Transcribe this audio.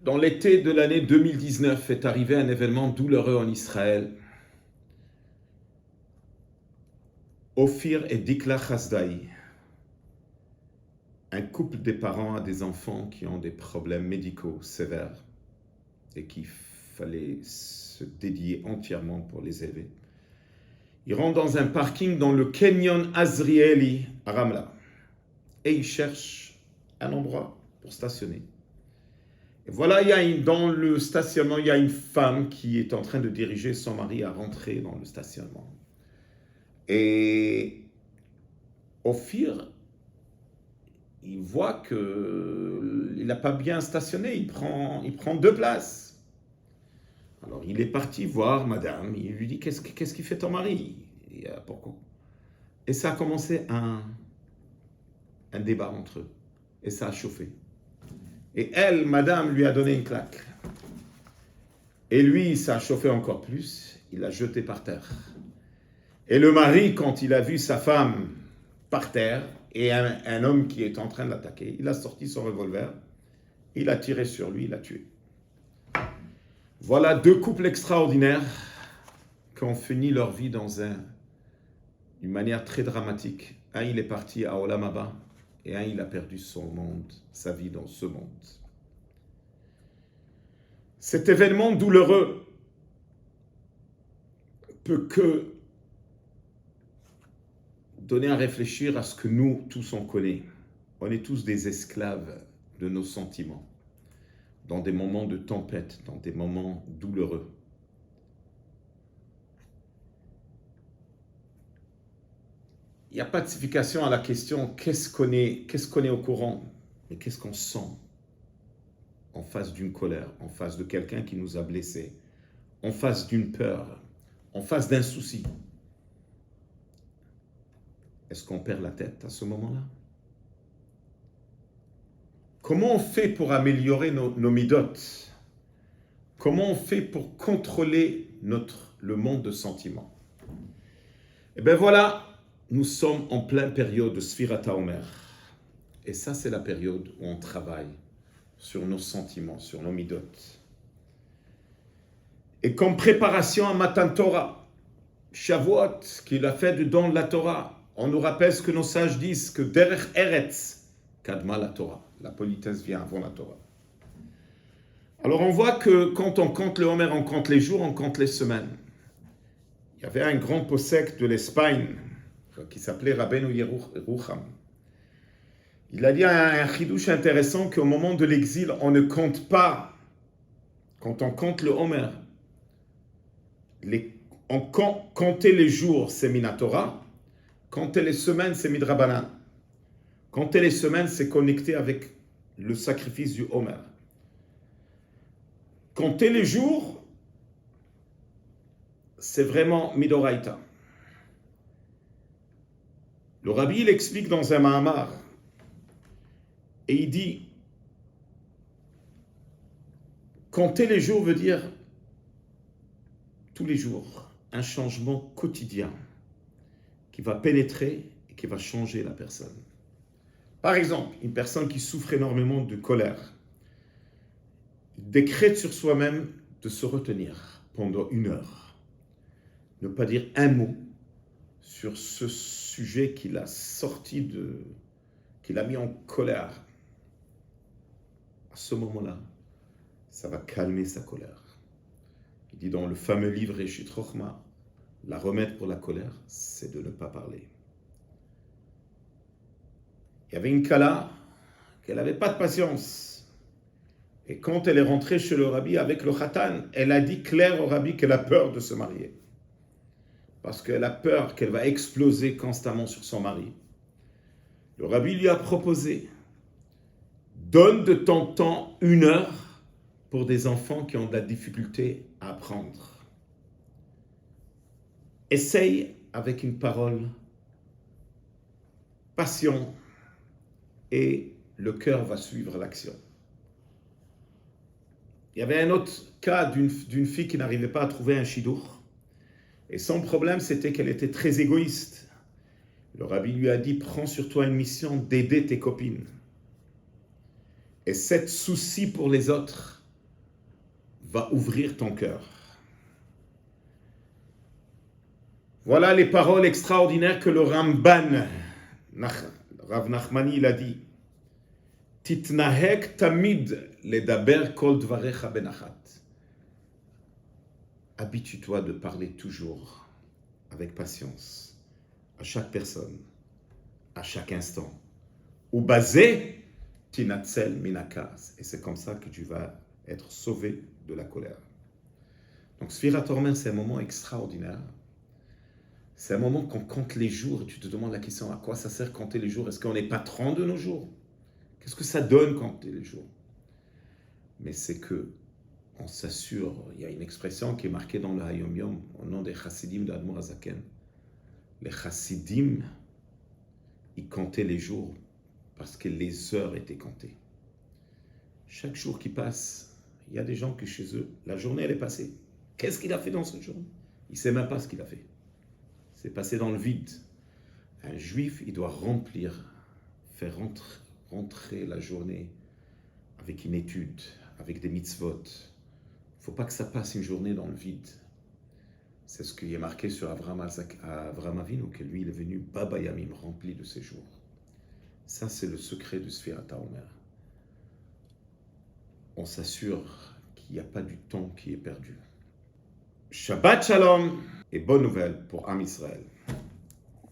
Dans l'été de l'année 2019 est arrivé un événement douloureux en Israël. Ophir et Dikla Chasdaï, un couple de parents a des enfants qui ont des problèmes médicaux sévères et qu'il fallait se dédier entièrement pour les élever. Ils rentrent dans un parking dans le Canyon Azrieli à Ramla et ils cherchent un endroit pour stationner. Et voilà, dans le stationnement, il y a une femme qui est en train de diriger son mari à rentrer dans le stationnement. Et Ophir, il voit qu'il n'a pas bien stationné, il prend 2 places. Alors il est parti voir madame, il lui dit qu'est-ce qu'il fait ton mari? Pourquoi? Et ça a commencé un débat entre eux, et ça a chauffé. Et elle, madame, lui a donné une claque. Et lui, ça a chauffé encore plus, il l'a jeté par terre. Et le mari, quand il a vu sa femme par terre, et un homme qui est en train de l'attaquer, il a sorti son revolver, il a tiré sur lui, il l'a tué. Voilà 2 couples extraordinaires qui ont fini leur vie dans une manière très dramatique. Un, il est parti à Olam Haba, et un, il a perdu son monde, sa vie dans ce monde. Cet événement douloureux peut que donner à réfléchir à ce que nous tous on connaît. On est tous des esclaves de nos sentiments, dans des moments de tempête, dans des moments douloureux. Il n'y a pas de signification à la question qu'est-ce qu'on est au courant, mais qu'est-ce qu'on sent en face d'une colère, en face de quelqu'un qui nous a blessés, en face d'une peur, en face d'un souci. Est-ce qu'on perd la tête à ce moment-là? Comment on fait pour améliorer nos midotes? Comment on fait pour contrôler le monde de sentiments? Eh bien voilà, nous sommes en pleine période de Sfirat HaOmer. Et ça, c'est la période où on travaille sur nos sentiments, sur nos midotes. Et comme préparation à Matan Torah, Shavuot, qui est la fête du don de la Torah, on nous rappelle ce que nos sages disent, que Derech Eretz, Kadma la Torah. La politesse vient avant la Torah. Alors on voit que quand on compte le Homer, on compte les jours, on compte les semaines. Il y avait un grand possèque de l'Espagne qui s'appelait Rabbeinu Yerucham. Il a dit un chidouche intéressant qu'au moment de l'exil, on ne compte pas, quand on compte le Homer, compter les jours, c'est Minatora, compter les semaines, c'est Midrabanan. Compter les semaines, c'est connecté avec le sacrifice du Homer. Compter les jours, c'est vraiment Midoraita. Le Rabbi, il explique dans un Mahamar, et il dit, compter les jours veut dire tous les jours, un changement quotidien qui va pénétrer et qui va changer la personne. Par exemple, une personne qui souffre énormément de colère, décrète sur soi-même de se retenir pendant 1 heure. Ne pas dire un mot sur ce sujet qu'il a qu'il a mis en colère. À ce moment-là, ça va calmer sa colère. Il dit dans le fameux livre Reshit Chochma, la remède pour la colère, c'est de ne pas parler. Il y avait une Kala qu'elle n'avait pas de patience. Et quand elle est rentrée chez le Rabbi avec le Khatan, elle a dit clair au Rabbi qu'elle a peur de se marier. Parce qu'elle a peur qu'elle va exploser constamment sur son mari. Le Rabbi lui a proposé, donne de ton temps 1 heure pour des enfants qui ont de la difficulté à apprendre. Essaye avec une parole patient et le cœur va suivre l'action. Il y avait un autre cas d'une fille qui n'arrivait pas à trouver un chidour. Et son problème, c'était qu'elle était très égoïste. Le Rabbi lui a dit, prends sur toi une mission d'aider tes copines. Et cette souci pour les autres va ouvrir ton cœur. Voilà les paroles extraordinaires que le Ramban, Rav Nachmani, il a dit. Titnahek tamid ledaber kol dvarecha benachat. Habitue-toi de parler toujours avec patience à chaque personne, à chaque instant. Ou basé tinatzel minakas. Et c'est comme ça que tu vas être sauvé de la colère. Donc Sfirat Omer, c'est un moment extraordinaire. C'est un moment qu'on compte les jours. Et tu te demandes la question, à quoi ça sert compter les jours? Est-ce qu'on est patron de nos jours? Qu'est-ce que ça donne compter les jours? Mais c'est que on s'assure, il y a une expression qui est marquée dans le Hayom Yom au nom des Chassidim d'Admor Hazaken. Les Chassidim, ils comptaient les jours parce que les heures étaient comptées. Chaque jour qui passe, il y a des gens que chez eux, la journée elle est passée. Qu'est-ce qu'il a fait dans cette journée? Il ne sait même pas ce qu'il a fait. C'est passé dans le vide. Un juif, il doit faire rentrer la journée avec une étude, avec des mitzvot. Il ne faut pas que ça passe une journée dans le vide. C'est ce qui est marqué sur Avraham Avinu, que lui, il est venu Baba Yamim, rempli de ses jours. Ça, c'est le secret de Sfirat Omer. On s'assure qu'il n'y a pas du temps qui est perdu. Shabbat Shalom et bonne nouvelle pour Am Israël.